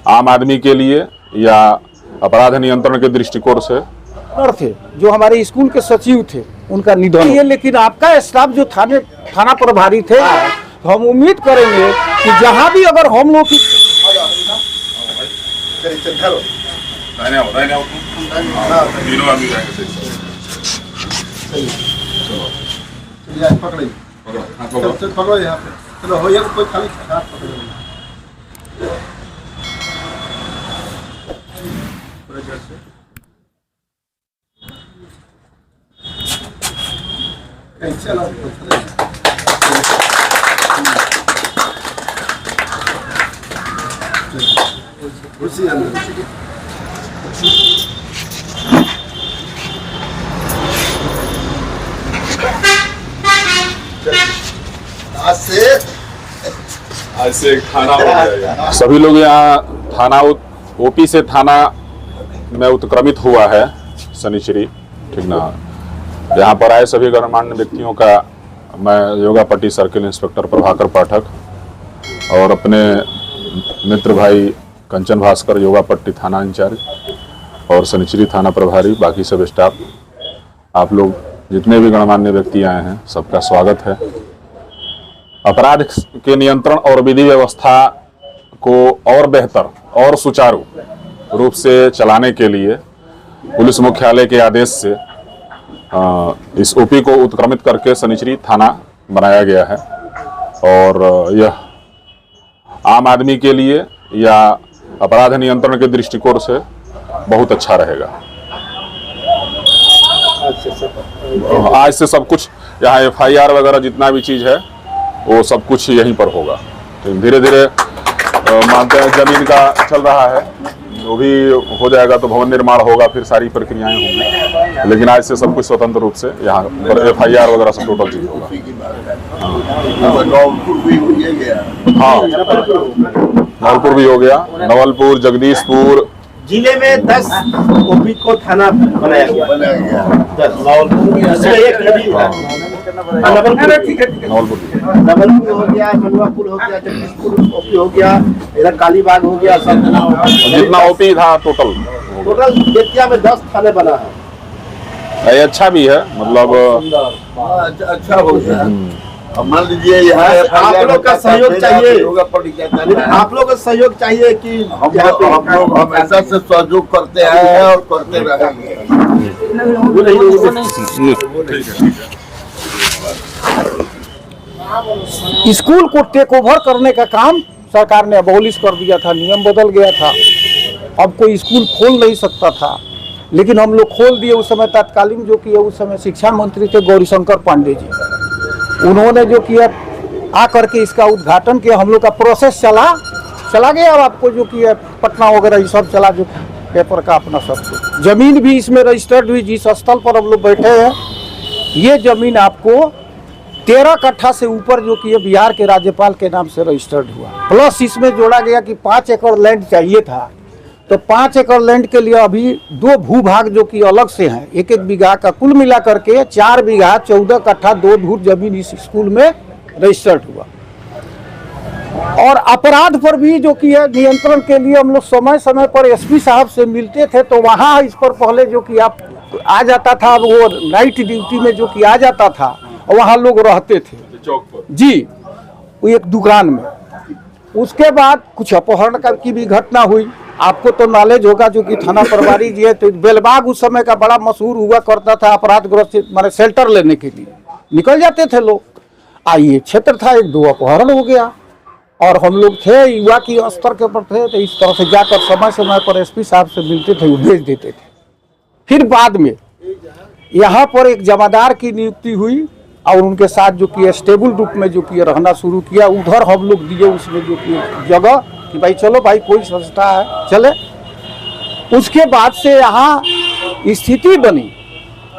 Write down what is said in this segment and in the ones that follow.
आम आदमी के लिए या अपराध नियंत्रण के दृष्टिकोण से थे जो हमारे स्कूल के सचिव थे, उनका निधन है। लेकिन आपका स्टाफ जो थाना प्रभारी थे, हम उम्मीद करेंगे कि जहां भी अगर हम लोग की पकड़ो यहाँ पे, चलो हो कोई खाली हाथ पकड़ो। खुशी आज से थाना हो जाएगा। सभी लोग यहाँ थाना ओपी से थाना में उत्क्रमित हुआ है शनिश्री, ठीक ना। यहाँ पर आए सभी गणमान्य व्यक्तियों का मैं योगापट्टी सर्किल इंस्पेक्टर प्रभाकर पाठक और अपने मित्र भाई कंचन भास्कर योगापट्टी थाना इंचार्ज और शनिश्री थाना प्रभारी, बाकी सब स्टाफ, आप लोग जितने भी गणमान्य व्यक्ति आए हैं सबका स्वागत है। अपराध के नियंत्रण और विधि व्यवस्था को और बेहतर और सुचारू रूप से चलाने के लिए पुलिस मुख्यालय के आदेश से इस ओपी को उत्क्रमित करके शनिश्री थाना बनाया गया है और यह आम आदमी के लिए या अपराध नियंत्रण के दृष्टिकोण से बहुत अच्छा रहेगा। आज से सब कुछ यहाँ FIR वगैरह जितना भी चीज़ है वो सब कुछ यहीं पर होगा। तो धीरे धीरे मानते हैं जमीन का चल रहा है, वो भी हो जाएगा तो भवन निर्माण होगा, फिर सारी प्रक्रियाएं होंगी, लेकिन आज से सब कुछ स्वतंत्र रूप से यहाँ पर FIR वगैरह सब टोटल चीज होगा। हाँ, नवलपुर भी हो गया, नवलपुर, जगदीशपुर जिले में 10 ओपी को थाना बनाया गया। नवलपुर हो गया, मनुआपुर हो गया, जगदीशपुर ओपी हो गया, इधर कालीबाग हो गया, सब जितना ओपी था टोटल बेतिया में 10 थाने बना है। ये अच्छा भी है, मतलब अच्छा हो गया। मान लीजिए यहाँ आप लोग का सहयोग चाहिए, आप लोग का सहयोग चाहिए कि हम लोग हमेशा से सहयोग करते हैं और करते रहेंगे। स्कूल को टेक ओवर करने का काम सरकार ने अबॉलिश कर दिया था, नियम बदल गया था, अब कोई स्कूल खोल नहीं सकता था, लेकिन हम लोग खोल दिए। उस समय तत्कालीन जो किया, उस समय शिक्षा मंत्री थे गौरीशंकर पांडे जी, उन्होंने जो किया आ करके इसका उद्घाटन किया। हम लोग का प्रोसेस चला गया। अब आपको जो किया पटना वगैरह ये सब चला, जो पेपर का अपना सब कुछ, जमीन भी इसमें रजिस्टर्ड हुई। जिस स्थल पर हम लोग बैठे हैं, ये जमीन आपको 13 कट्ठा से ऊपर जो कि बिहार के राज्यपाल के नाम से रजिस्टर्ड हुआ। प्लस इसमें जोड़ा गया कि 5 एकड़ लैंड चाहिए था, तो 5 एकड़ लैंड के लिए अभी 2 भूभाग जो कि अलग से हैं, 1-1 बीघा का कुल मिला करके 4 बीघा 14 कट्ठा 2 धूर जमीन इस स्कूल में रजिस्टर्ड हुआ। और अपराध पर भी जो कि है नियंत्रण के लिए हम लोग समय समय पर SP साहब से मिलते थे, तो वहाँ इस पर पहले जो कि आप आ जाता था, वो नाइट ड्यूटी में जो कि आ जाता था और वहाँ लोग रहते थे चौक पर जी, वो एक दुकान में। उसके बाद कुछ अपहरण की भी घटना हुई, आपको तो नॉलेज होगा, जो कि थाना प्रभारी जी है। तो बेलबाग उस समय का बड़ा मशहूर हुआ करता था, अपराधग्रस्त माने शेल्टर लेने के लिए निकल जाते थे लोग। ये क्षेत्र था, 1-2 अपहरण हो गया और हम लोग थे युवा की स्तर के ऊपर थे, तो इस तरह से जाकर समय समय पर SP साहब से मिलते थे, वो भेज देते थे। फिर बाद में यहाँ पर एक जमादार की नियुक्ति हुई और उनके साथ जो कि स्टेबल रूप में जो कि रहना शुरू किया। उधर हम लोग दिए उसमें जो कि जगह कि भाई चलो भाई कोई संस्था है चले। उसके बाद से यहाँ स्थिति बनी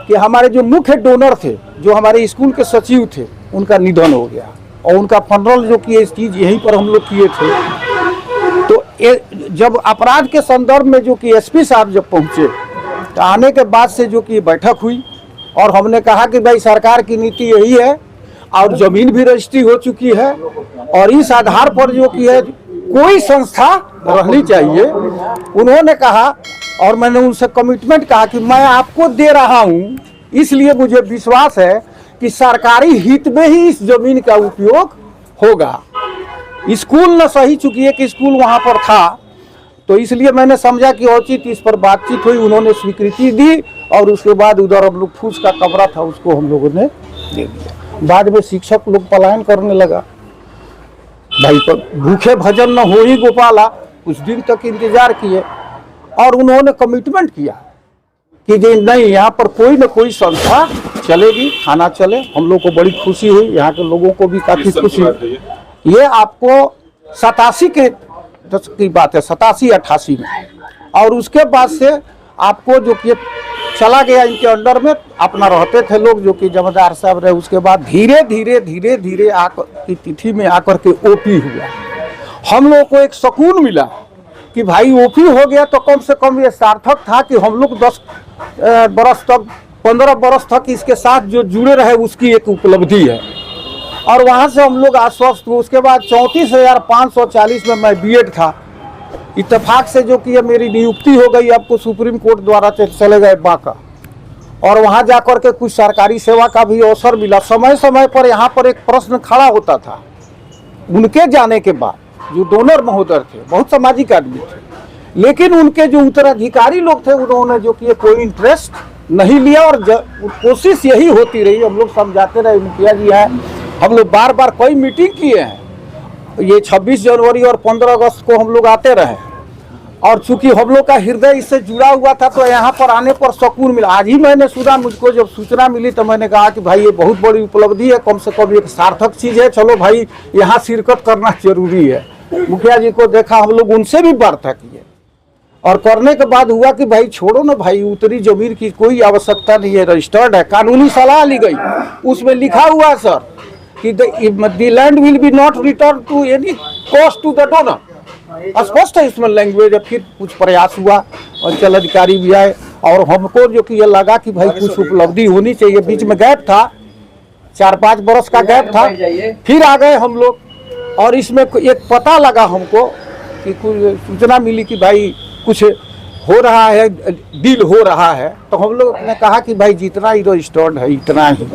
कि हमारे जो मुख्य डोनर थे, जो हमारे स्कूल के सचिव थे, उनका निधन हो गया और उनका फनरल जो कि इस चीज़ यहीं पर हम लोग किए थे। तो जब अपराध के संदर्भ में जो कि SP साहब जब पहुँचे, तो आने के बाद से जो कि बैठक हुई और हमने कहा कि भाई सरकार की नीति यही है और ज़मीन भी रजिस्ट्री हो चुकी है और इस आधार पर जो कि है कोई संस्था रहनी चाहिए। उन्होंने कहा और मैंने उनसे कमिटमेंट कहा कि मैं आपको दे रहा हूं, इसलिए मुझे विश्वास है कि सरकारी हित में ही इस जमीन का उपयोग होगा। स्कूल न सही, चूंकि एक स्कूल वहां पर था, तो इसलिए मैंने समझा कि उचित इस पर बातचीत हुई, उन्होंने स्वीकृति दी और उसके बाद उधर हम लोग फूस का कमरा था उसको हम लोगों ने दे दिया। बाद में शिक्षक लोग पलायन करने लगा, भाई भूखे भजन न हो ही गोपाला, कुछ दिन तक इंतजार किए और उन्होंने कमिटमेंट किया कि नहीं, यहाँ पर कोई न कोई संस्था चलेगी, थाना चले। हम लोग को बड़ी खुशी हुई, यहाँ के लोगों को भी काफी खुशी हुई। ये आपको 87 के की बात है, 87-88 में, और उसके बाद से आपको जो कि चला गया इनके अंडर में, अपना रहते थे लोग जो कि जमींदार साहब रहे। उसके बाद धीरे धीरे आकर की तिथि में आकर के ओपी हुआ। हम लोग को एक सुकून मिला कि भाई ओपी हो गया तो कम से कम ये सार्थक था कि हम लोग 10 बरस तक, 15 बरस तक इसके साथ जो जुड़े रहे उसकी एक उपलब्धि है। और वहाँ से हम लोग आश्वस्त हुए। उसके बाद 34,540 में मैं बीएड था, इत्तेफाक से जो कि मेरी नियुक्ति हो गई, आपको सुप्रीम कोर्ट द्वारा चले गए बांका, और वहाँ जाकर के कुछ सरकारी सेवा का भी अवसर मिला। समय समय पर यहाँ पर एक प्रश्न खड़ा होता था, उनके जाने के बाद जो डोनर महोदय थे, बहुत सामाजिक आदमी थे, लेकिन उनके जो उत्तराधिकारी लोग थे उन्होंने जो कि कोई इंटरेस्ट नहीं लिया। और कोशिश यही होती रही, हम लोग समझाते रहे, मुखिया जी है, हम लोग बार बार कई मीटिंग किए हैं, ये 26 जनवरी और 15 अगस्त को हम लोग आते रहे, और चूंकि हम लोग का हृदय इससे जुड़ा हुआ था तो यहाँ पर आने पर सुकून मिला। आज ही मैंने सुना, मुझको जब सूचना मिली तो मैंने कहा कि भाई ये बहुत बड़ी उपलब्धि है, कम से कम एक सार्थक चीज़ है, चलो भाई यहाँ शिरकत करना जरूरी है। मुखिया जी को देखा, हम लोग उनसे भी वार्ता किए और करने के बाद हुआ कि भाई छोड़ो ना भाई, उत्तरी जमीन की कोई आवश्यकता नहीं है, रजिस्टर्ड है। कानूनी सलाह ली गई, उसमें लिखा हुआ है सर कि the land will be not returned to any cost to the donor। स्पष्ट है इसमें लैंग्वेज। फिर कुछ प्रयास हुआ, अंचल अधिकारी भी आए और हमको जो कि ये लगा कि भाई कुछ उपलब्धि होनी चाहिए। बीच में गैप था, 4-5 बरस का गैप था, फिर आ गए हम लोग। और इसमें एक पता लगा हमको कि कुछ सूचना मिली कि भाई कुछ हो रहा है, डील हो रहा है। तो हम लोग ने कहा कि भाई जितना ही रजिस्टर्ड है इतना ही,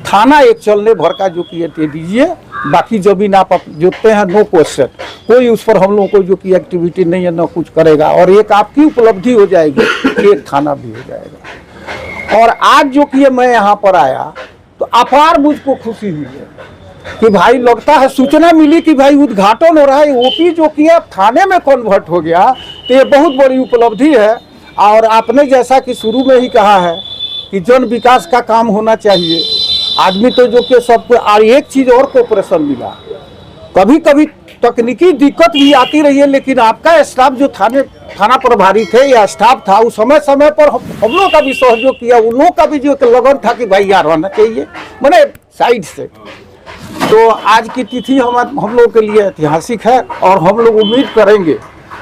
थाना एक चलने भर का जो कि दे दीजिए, बाकी जमीन आप जोतते हैं, नो क्वेश्चन, कोई उस पर हम लोगों को जो कि एक्टिविटी नहीं है, ना कुछ करेगा। और एक आपकी उपलब्धि हो जाएगी, एक थाना भी हो जाएगा। और आज जो कि मैं यहाँ पर आया तो अपार मुझको खुशी हुई है कि भाई लगता है, सूचना मिली कि भाई उद्घाटन हो रहा है, ओपी जो कि थाने में कन्वर्ट हो गया, तो ये बहुत बड़ी उपलब्धि है। और आपने जैसा कि शुरू में ही कहा है कि जन विकास का काम होना चाहिए, आदमी तो जो कि सबको। और एक चीज़ और कोऑपरेशन मिला, कभी कभी तकनीकी दिक्कत भी आती रही है, लेकिन आपका स्टाफ जो थाना प्रभारी थे या स्टाफ था, उस समय समय पर हम लोग का भी सहयोग किया, उन लोग का भी जो लगन था कि भाई यार होना चाहिए, मैंने साइड से। तो आज की तिथि हम लोग के लिए ऐतिहासिक है और हम लोग उम्मीद करेंगे,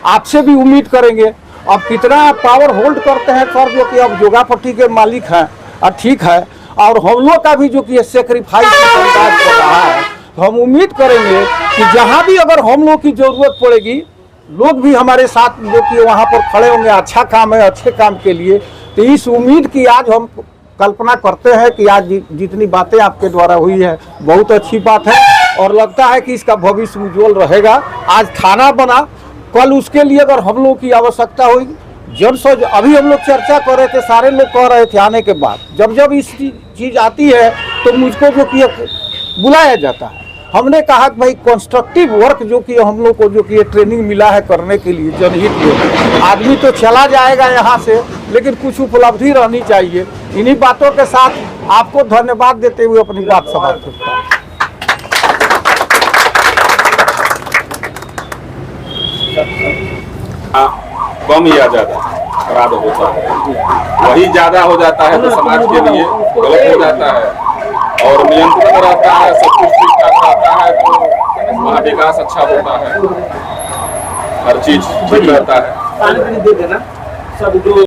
आपसे भी उम्मीद करेंगे। अब कितना पावर होल्ड करते हैं सर, जो कि अब जोगापट्टी के मालिक हैं, और ठीक है, और हम लोग का भी जो कि सेक्रीफाइस कर रहा है, तो हम उम्मीद करेंगे कि जहाँ भी अगर हम लोग की जरूरत पड़ेगी, लोग भी हमारे साथ जो कि वहाँ पर खड़े होंगे। अच्छा काम है, अच्छे काम के लिए। तो इस उम्मीद की आज हम कल्पना करते हैं कि आज जितनी बातें आपके द्वारा हुई है बहुत अच्छी बात है, और लगता है कि इसका भविष्य उज्ज्वल रहेगा। आज थाना बना, कल उसके लिए अगर हम लोग की आवश्यकता हुई, जब अभी हम लोग चर्चा कर रहे थे, सारे लोग कह रहे थे आने के बाद, जब इस चीज़ आती है तो मुझको जो कि बुलाया जाता है। हमने कहा कि भाई कंस्ट्रक्टिव वर्क जो कि हम लोग को जो कि ट्रेनिंग मिला है करने के लिए जनहित में, आदमी तो चला जाएगा यहाँ से, लेकिन कुछ उपलब्धि रहनी चाहिए। इन्हीं बातों के साथ आपको धन्यवाद देते हुए अपनी बात समाप्त करता हूँ। कम या ज्यादा अपराध होता है, वही ज्यादा हो जाता है तो समाज के लिए गलत हो जाता है। और नियंत्रण रहता है, सब कुछ ठीक ठाक रहता है तो वहाँ विकास अच्छा होता है, हर चीज ठीक रहता है।